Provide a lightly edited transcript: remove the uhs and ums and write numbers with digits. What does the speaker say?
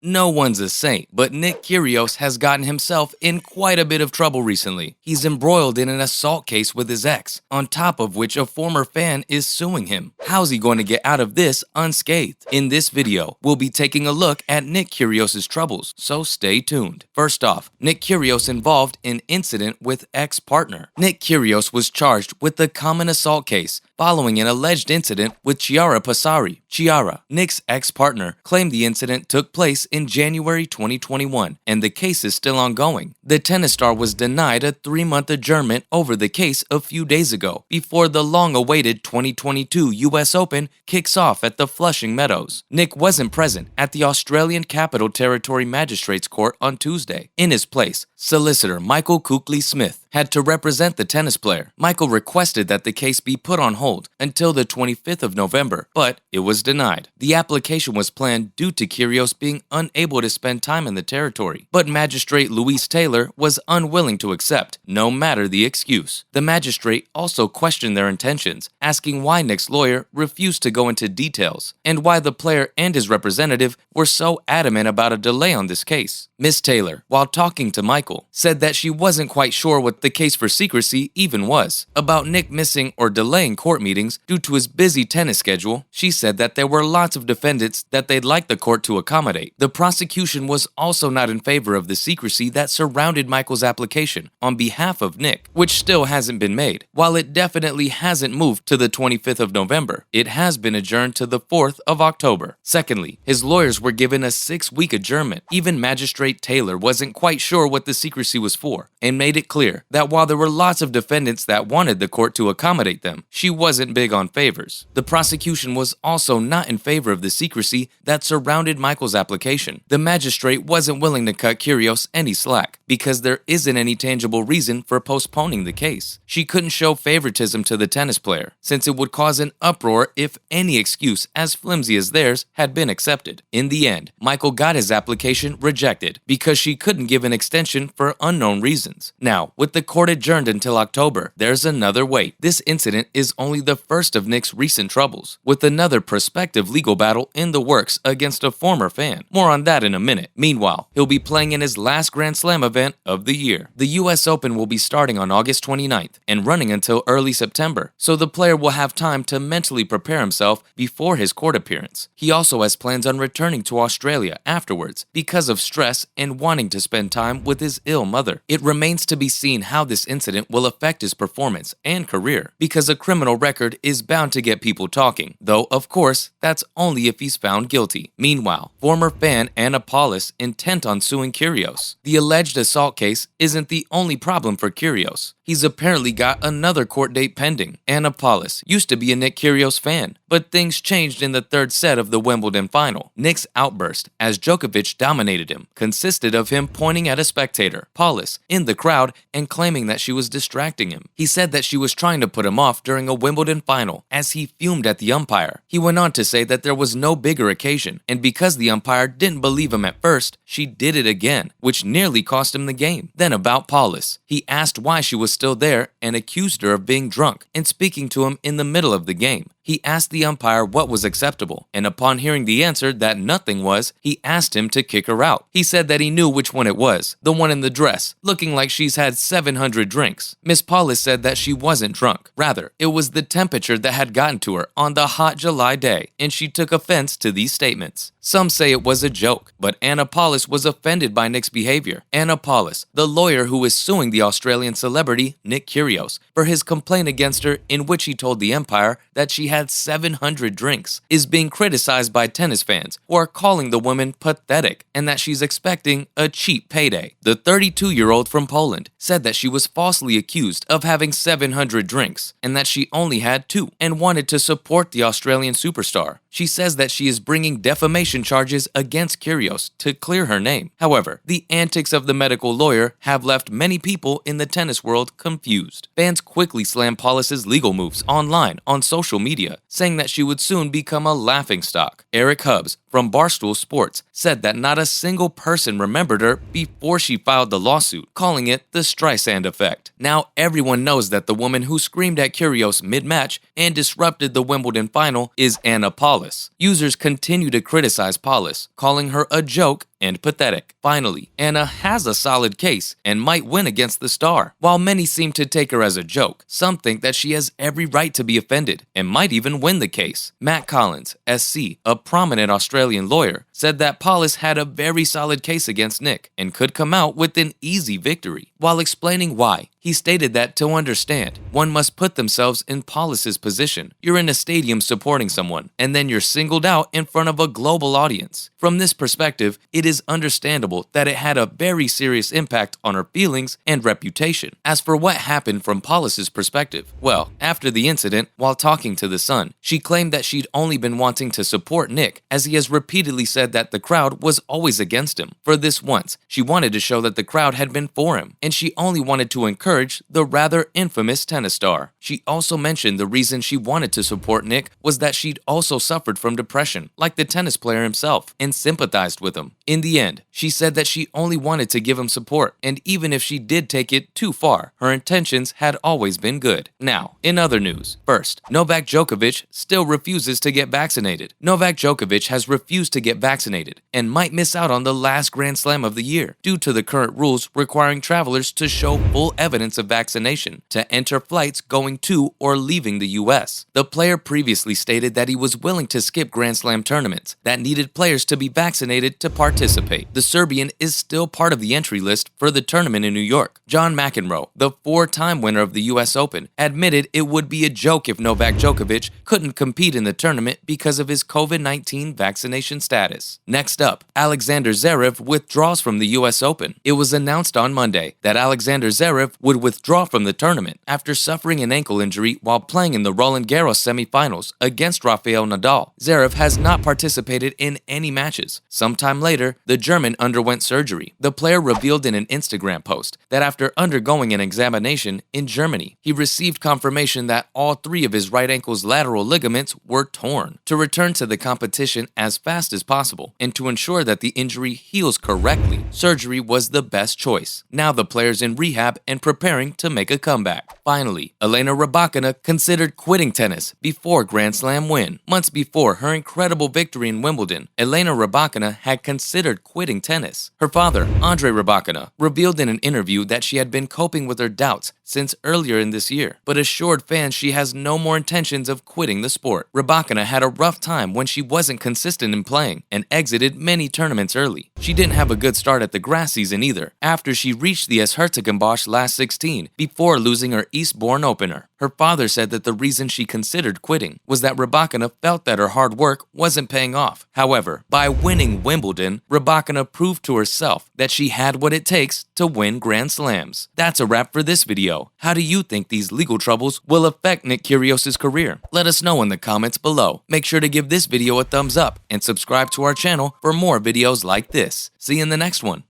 No one's a saint, but Nick Kyrgios has gotten himself in quite a bit of trouble recently. He's embroiled in an assault case with his ex, on top of which a former fan is suing him. How's he going to get out of this unscathed? In this video, we'll be taking a look at Nick Kyrgios' troubles, so stay tuned. First off, Nick Kyrgios involved in incident with ex-partner. Nick Kyrgios was charged with the common assault case following an alleged incident with Chiara Passari. Chiara, Nick's ex-partner, claimed the incident took place in January 2021, and the case is still ongoing. The tennis star was denied a 3-month adjournment over the case a few days ago, before the long-awaited 2022 US Open kicks off at the Flushing Meadows. Nick wasn't present at the Australian Capital Territory Magistrates Court on Tuesday. In his place, solicitor Michael Cooley-Smith had to represent the tennis player. Michael requested that the case be put on hold until the 25th of November, but it was denied. The application was planned due to Kyrgios being unable to spend time in the territory, but Magistrate Louise Taylor was unwilling to accept, no matter the excuse. The magistrate also questioned their intentions, asking why Nick's lawyer refused to go into details, and why the player and his representative were so adamant about a delay on this case. Ms. Taylor, while talking to Michael, said that she wasn't quite sure what the case for secrecy even was. About Nick missing or delaying court meetings due to his busy tennis schedule, she said that there were lots of defendants that they'd like the court to accommodate. The prosecution was also not in favor of the secrecy that surrounded Michael's application on behalf of Nick, which still hasn't been made. While it definitely hasn't moved to the 25th of November, it has been adjourned to the 4th of October. Secondly, his lawyers were given a 6-week adjournment. Even Magistrate Taylor wasn't quite sure what the secrecy was for, and made it clear that while there were lots of defendants that wanted the court to accommodate them, she wasn't big on favors. The prosecution was also not in favor of the secrecy that surrounded Michael's application. The magistrate wasn't willing to cut Kyrgios any slack, because there isn't any tangible reason for postponing the case. She couldn't show favoritism to the tennis player, since it would cause an uproar if any excuse as flimsy as theirs had been accepted. In the end, Michael got his application rejected, because she couldn't give an extension for unknown reasons. Now, with the court adjourned until October, there's another wait. This incident is only the first of Nick's recent troubles, with another prospective legal battle in the works against a former fan. More on that in a minute. Meanwhile, he'll be playing in his last Grand Slam event of the year. The US Open will be starting on August 29th and running until early September, so the player will have time to mentally prepare himself before his court appearance. He also has plans on returning to Australia afterwards because of stress and wanting to spend time with his ill mother. It remains to be seen how this incident will affect his performance and career, because a criminal record is bound to get people talking, though of course that's only if he's found guilty. Meanwhile, former fan Anna Paulus intent on suing Kyrgios. The alleged assault case isn't the only problem for Kyrgios. He's apparently got another court date pending. Anna Paulus used to be a Nick Kyrgios fan, but things changed in the third set of the Wimbledon final. Nick's outburst, as Djokovic dominated him, consisted of him pointing at a spectator, Paulus, in the crowd and claiming that she was distracting him. He said that she was trying to put him off during a Wimbledon final, as he fumed at the umpire. He went on to say that there was no bigger occasion, and because the umpire didn't believe him at first, she did it again, which nearly cost him the game. Then about Paulus, he asked why she was still there and accused her of being drunk and speaking to him in the middle of the game. He asked the umpire what was acceptable, and upon hearing the answer that nothing was, he asked him to kick her out. He said that he knew which one it was, the one in the dress, looking like she's had 700 drinks. Miss Paulus said that she wasn't drunk. Rather, it was the temperature that had gotten to her on the hot July day, and she took offense to these statements. Some say it was a joke, but Anna Paulus was offended by Nick's behavior. Anna Paulus, the lawyer who is suing the Australian celebrity Nick Kyrgios for his complaint against her in which he told the umpire that she had 700 drinks, is being criticized by tennis fans who are calling the woman pathetic and that she's expecting a cheap payday. The 32-year-old from Poland said that she was falsely accused of having 700 drinks and that she only had 2 and wanted to support the Australian superstar. She says that she is bringing defamation charges against Kyrgios to clear her name. However, the antics of the medical lawyer have left many people in the tennis world confused. Fans quickly slammed Paulus's legal moves online on social media, saying that she would soon become a laughingstock. Eric Hubbs from Barstool Sports said that not a single person remembered her before she filed the lawsuit, calling it the Streisand effect. Now everyone knows that the woman who screamed at Kyrgios mid-match and disrupted the Wimbledon final is Anna Paulus. Users continue to criticize Paulus, calling her a joke and pathetic. Finally, Anna has a solid case and might win against the star. While many seem to take her as a joke, some think that she has every right to be offended and might even win the case. Matt Collins, SC, a prominent Australian lawyer, said that Paulus had a very solid case against Nick and could come out with an easy victory. While explaining why, he stated that to understand, one must put themselves in Paulus's position. You're in a stadium supporting someone, and then you're singled out in front of a global audience. From this perspective, it is understandable that it had a very serious impact on her feelings and reputation. As for what happened from Paulus's perspective, well, after the incident, while talking to The Sun, she claimed that she'd only been wanting to support Nick, as he has repeatedly said that the crowd was always against him. For this once, she wanted to show that the crowd had been for him, and she only wanted to encourage the rather infamous tennis star. She also mentioned the reason she wanted to support Nick was that she'd also suffered from depression, like the tennis player himself, and sympathized with him. In the end, she said that she only wanted to give him support, and even if she did take it too far, her intentions had always been good. Now, in other news, first, Novak Djokovic still refuses to get vaccinated. Novak Djokovic has refused to get vaccinated and might miss out on the last Grand Slam of the year due to the current rules requiring travelers to show full evidence of vaccination to enter flights going to or leaving the US. The player previously stated that he was willing to skip Grand Slam tournaments that needed players to be vaccinated to participate. The Serbian is still part of the entry list for the tournament in New York. John McEnroe, the four-time winner of the US Open, admitted it would be a joke if Novak Djokovic couldn't compete in the tournament because of his COVID-19 vaccination status. Next up, Alexander Zverev withdraws from the US Open. It was announced on Monday that Alexander Zverev would withdraw from the tournament after suffering an ankle injury while playing in the Roland Garros semifinals against Rafael Nadal. Zverev has not participated in any matches. Sometime later, the German underwent surgery. The player revealed in an Instagram post that after undergoing an examination in Germany, he received confirmation that all three of his right ankle's lateral ligaments were torn. To return to the competition as fast as possible and to ensure that the injury heals correctly, surgery was the best choice. Now the player's in rehab and preparing to make a comeback. Finally, Elena Rybakina considered quitting tennis before Grand Slam win. Months before her incredible victory in Wimbledon, Elena Rybakina had considered quitting tennis. Her father, Andre Rybakina, revealed in an interview that she had been coping with her doubts since earlier in this year, but assured fans she has no more intentions of quitting the sport. Rybakina had a rough time when she wasn't consistent in playing and exited many tournaments early. She didn't have a good start at the grass season either, after she reached the Herzogenbosch last 16 before losing her Eastbourne opener. Her father said that the reason she considered quitting was that Rybakina felt that her hard work wasn't paying off. However, by winning Wimbledon, Rybakina proved to herself that she had what it takes to win Grand Slams. That's a wrap for this video. How do you think these legal troubles will affect Nick Kyrgios' career? Let us know in the comments below. Make sure to give this video a thumbs up and subscribe to our channel for more videos like this. See you in the next one.